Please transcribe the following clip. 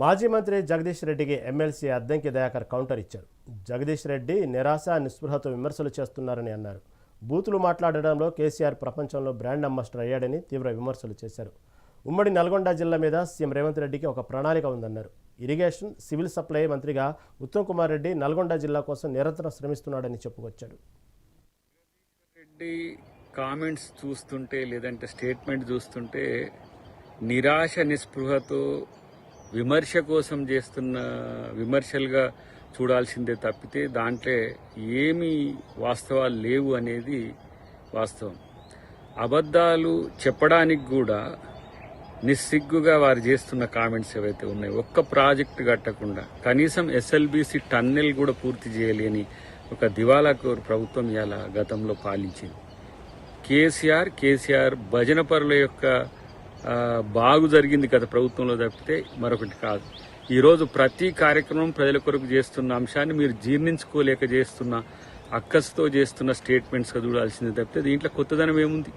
మాజీ మంత్రి జగదీష్ రెడ్డికి ఎమ్మెల్సీ అద్దంకి దయాకర్ కౌంటర్ ఇచ్చారు. జగదీష్ రెడ్డి నిరాశ నిస్పృహతో విమర్శలు చేస్తున్నారని అన్నారు. బూతులు మాట్లాడడంలో కేసీఆర్ ప్రపంచంలో బ్రాండ్ అంబాసిడర్ అయ్యాడని తీవ్ర విమర్శలు చేశారు. ఉమ్మడి నల్గొండ జిల్లా మీద సీఎం రేవంత్ రెడ్డికి ఒక ప్రణాళిక ఉందన్నారు. ఇరిగేషన్, సివిల్ సప్లై మంత్రిగా ఉత్తమ్ కుమార్ రెడ్డి నల్గొండ జిల్లా కోసం నిరంతరం శ్రమిస్తున్నాడని చెప్పుకొచ్చాడు. రెడ్డి కామెంట్స్ చూస్తుంటే లేదంటే స్టేట్మెంట్ చూస్తుంటే నిరాశ నిస్పృహతో విమర్శ కోసం చేస్తున్న విమర్శలుగా చూడాల్సిందే తప్పితే దాంట్లో ఏమీ వాస్తవాలు లేవు అనేది వాస్తవం. అబద్ధాలు చెప్పడానికి కూడా నిస్సిగ్గుగా వారు చేస్తున్న కామెంట్స్ ఏవైతే ఉన్నాయో, ఒక్క ప్రాజెక్టు కట్టకుండా కనీసం ఎస్ఎల్బీసీ టన్నెల్ కూడా పూర్తి చేయలేని ఒక దివాలాకోరు ప్రభుత్వం ఇలా గతంలో పాలించింది. కేసీఆర్ భజన పరుల యొక్క బాగు జరిగింది గత ప్రభుత్వంలో తప్పితే మరొకటి కాదు. ఈరోజు ప్రతి కార్యక్రమం ప్రజల కొరకు చేస్తున్న అంశాన్ని మీరు జీర్ణించుకోలేక చేస్తున్న అక్కస్తో చేస్తున్న స్టేట్మెంట్స్గా చూడాల్సింది తప్పితే దీంట్లో కొత్తదనం ఏముంది?